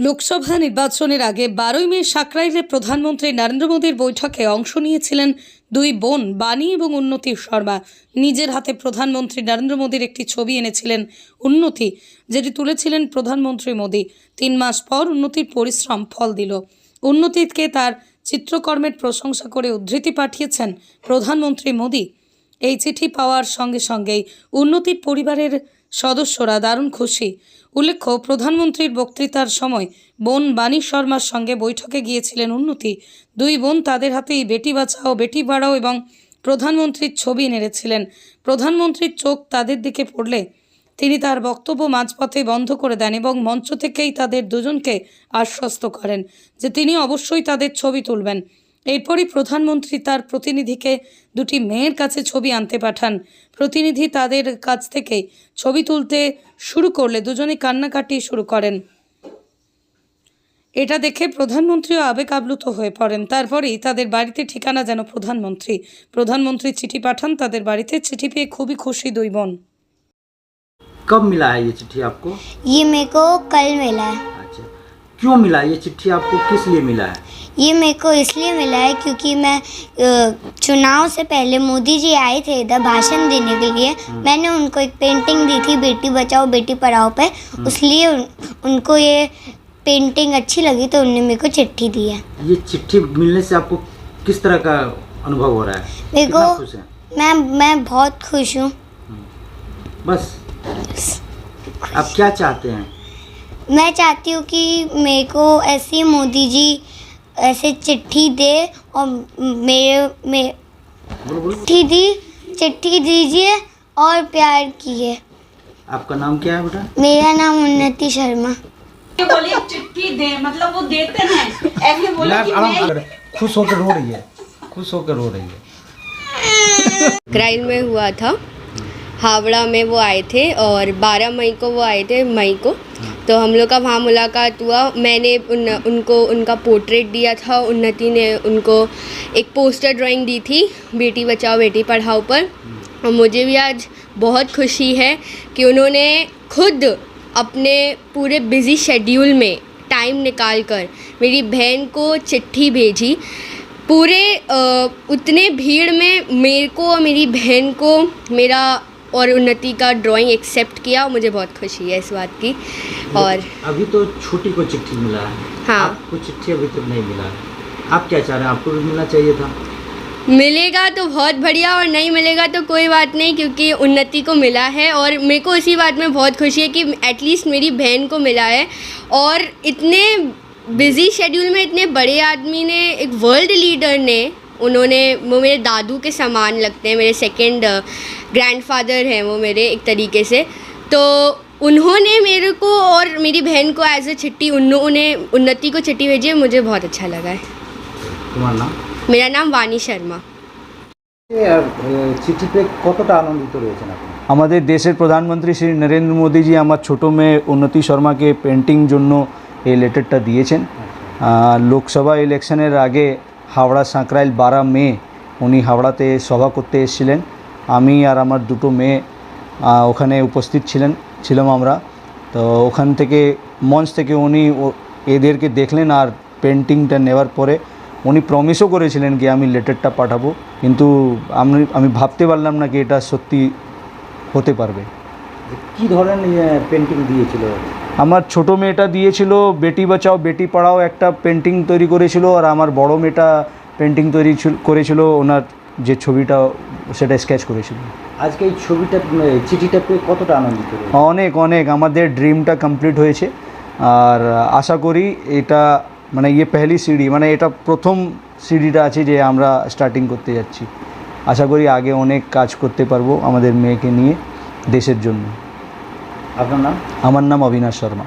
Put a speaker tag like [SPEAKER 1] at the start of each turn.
[SPEAKER 1] লোকসভা নির্বাচনের আগে 12ই মে সাকরাইলে প্রধানমন্ত্রী নরেন্দ্র মোদীর বৈঠকে অংশ নিয়েছিলেন দুই বোন বাণী এবং উন্নতি শর্মা। নিজের হাতে প্রধানমন্ত্রী নরেন্দ্র মোদীর একটি ছবি এনেছিলেন উন্নতি, যেটি তুলেছিলেন প্রধানমন্ত্রী মোদী। 3 মাস পর উন্নতির পরিশ্রম ফল দিল। উন্নতিকে তার চিত্রকর্মের প্রশংসা করে উদ্ধৃতি পাঠিয়েছেন প্রধানমন্ত্রী মোদী। এই চিঠি পাওয়ার সঙ্গে সঙ্গেই উন্নতির পরিবারের সদস্যরা দারুণ খুশি। উল্লেখ্য, প্রধানমন্ত্রীর বক্তৃতার সময় বোন বাণী শর্মার সঙ্গে বৈঠকে গিয়েছিলেন উন্নতি। দুই বোন তাদের হাতেই বেটি বাঁচাও বেটি বাড়াও এবং প্রধানমন্ত্রীর ছবি নেড়েছিলেন। প্রধানমন্ত্রীর চোখ তাদের দিকে পড়লে তিনি তার বক্তব্য মাঝপথে বন্ধ করে দেন এবং মঞ্চ থেকেই তাদের দুজনকে আশ্বস্ত করেন যে তিনি অবশ্যই তাদের ছবি তুলবেন। এরপরই প্রধানমন্ত্রী তার প্রতিনিধিকে দুটি মেয়ের কাছে ছবি আনতে পাঠান। প্রতিনিধি তাদের কাছ থেকে ছবি তুলতে শুরু করলে দুজনে কান্নাকাটি শুরু করেন। এটা দেখে প্রধানমন্ত্রীও আবেগ আপ্লুত হয়ে পড়েন। তারপরেই তাদের বাড়িতে ঠিকানা যেন প্রধানমন্ত্রী চিঠি পাঠান তাদের বাড়িতে। চিঠি পেয়ে খুবই খুশি দুই বোন।
[SPEAKER 2] कब मिला है ये चिट्ठी आपको?
[SPEAKER 3] ये मेरे को कल मिला है।
[SPEAKER 2] अच्छा, क्यों मिला ये चिट्ठी आपको, किस लिए मिला है?
[SPEAKER 3] ये मेरे को इसलिए मिला है क्योंकि मैं चुनाव से पहले मोदी जी आए थे इधर भाषण देने के लिए। मैंने उनको एक पेंटिंग दी थी बेटी बचाओ बेटी पढ़ाओ पे, इसलिए उनको ये पेंटिंग अच्छी लगी तो उन्होंने मेरे को चिट्ठी दी है।
[SPEAKER 2] ये चिट्ठी मिलने से आपको किस तरह का अनुभव हो रहा है?
[SPEAKER 3] मेरे को
[SPEAKER 2] कितना खुश हैं?
[SPEAKER 3] मैं बहुत खुश हूँ।
[SPEAKER 2] बस आप क्या चाहते हैं?
[SPEAKER 3] मैं चाहती हूँ कि मेरे को ऐसी मोदी जी ऐसे चिट्ठी दे और चिट्ठी दीजिए और प्यार कीजिए।
[SPEAKER 2] आपका नाम क्या है बेटा?
[SPEAKER 3] मेरा नाम उन्नति शर्मा।
[SPEAKER 4] बोलिए चिट्ठी दे, मतलब वो देते हैं ऐसे बोले कि मैं
[SPEAKER 2] खुश होकर रो रही है, खुश होकर रो रही है।
[SPEAKER 5] क्राइल में हुआ था, हावड़ा में वो आए थे और 12 मई को वो आए थे, मई को। तो हम लोग का वहाँ मुलाकात हुआ। मैंने उनको उनका पोर्ट्रेट दिया था, उन्नति ने उनको एक पोस्टर ड्राइंग दी थी बेटी बचाओ बेटी पढ़ाओ पर। और मुझे भी आज बहुत खुशी है कि उन्होंने खुद अपने पूरे बिज़ी शेड्यूल में टाइम निकाल कर मेरी बहन को चिट्ठी भेजी। पूरे उतने भीड़ में मेरे को और मेरी बहन को मेरा और उन्नति का ड्राइंग एक्सेप्ट किया। मुझे बहुत खुशी है इस बात की। और
[SPEAKER 2] अभी तो छोटी को चिट्ठी मिला है,
[SPEAKER 5] हाँ,
[SPEAKER 2] आपको चिट्ठी अभी तक नहीं मिला है। आप क्या चाह रहे हैं? आपको भी मिलना चाहिए था।
[SPEAKER 5] मिलेगा तो बहुत बढ़िया और नहीं मिलेगा तो कोई बात नहीं, क्योंकि उन्नति को मिला है और मेरे को इसी बात में बहुत खुशी है कि एटलीस्ट मेरी बहन को मिला है। और इतने बिज़ी शेड्यूल में इतने बड़े आदमी ने, एक वर्ल्ड लीडर ने, उन्होंने, वो मेरे दादू के समान लगते हैं, मेरे सेकंड ग्रैंडफादर हैं वो मेरे एक तरीके से। तो उन्होंने मेरे को और मेरी बहन को एज ए चिट्ठी, उन्होंने उन्नति को चिट्ठी भेजी है। मुझे बहुत अच्छा लगा है।
[SPEAKER 2] तुम्हारा नाम?
[SPEAKER 5] मेरा नाम वाणी शर्मा।
[SPEAKER 2] চিঠি পেয়ে কতটা আনন্দিত রয়েছেন আপনি?
[SPEAKER 6] আমাদের দেশের প্রধানমন্ত্রী শ্রী নরেন্দ্র মোদীজি আমার ছোটো মেয়ে উন্নতি শর্মাকে পেন্টিং জন্য এই লেটারটা দিয়েছেন। লোকসভা ইলেকশনের আগে হাওড়া সাঁকরাইল 12 মে উনি হাওড়াতে সভা করতে এসেছিলেন। আমি আর আমার দুটো মেয়ে ওখানে উপস্থিত ছিলাম আমরা। তো ওখান থেকে মঞ্চ থেকে উনি এদেরকে দেখলেন আর পেন্টিংটা নেওয়ার পরে উনি প্রমিসও করেছিলেন কি আমি লেটারটা পাঠাবো, কিন্তু আমি ভাবতে পারলাম না কি এটা সত্যি হতে পারবে।
[SPEAKER 2] কী ধরনের পেন্টিং দিয়েছিল?
[SPEAKER 6] আমার ছোটো মেয়েটা দিয়েছিল বেটি বাঁচাও বেটি পড়াও একটা পেন্টিং তৈরি করেছিল, আর আমার বড় মেয়েটা পেন্টিং তৈরি করেছিল, ওনার যে ছবিটা সেটা স্কেচ করেছিল।
[SPEAKER 2] আজকে এই ছবিটা, চিঠিটা পেয়ে কতটা আনন্দিত?
[SPEAKER 6] অনেক অনেক, আমাদের ড্রিমটা কমপ্লিট হয়েছে। আর আশা করি এটা মানে ইয়ে পহলি সিঁড়ি, মানে এটা প্রথম সিঁড়িটা আছে যে আমরা স্টার্টিং করতে যাচ্ছি। আশা করি আগে অনেক কাজ করতে পারবো আমাদের মেয়েকে নিয়ে দেশের জন্য।
[SPEAKER 2] আপনার নাম?
[SPEAKER 6] আমার নাম অবিনাশ শর্মা।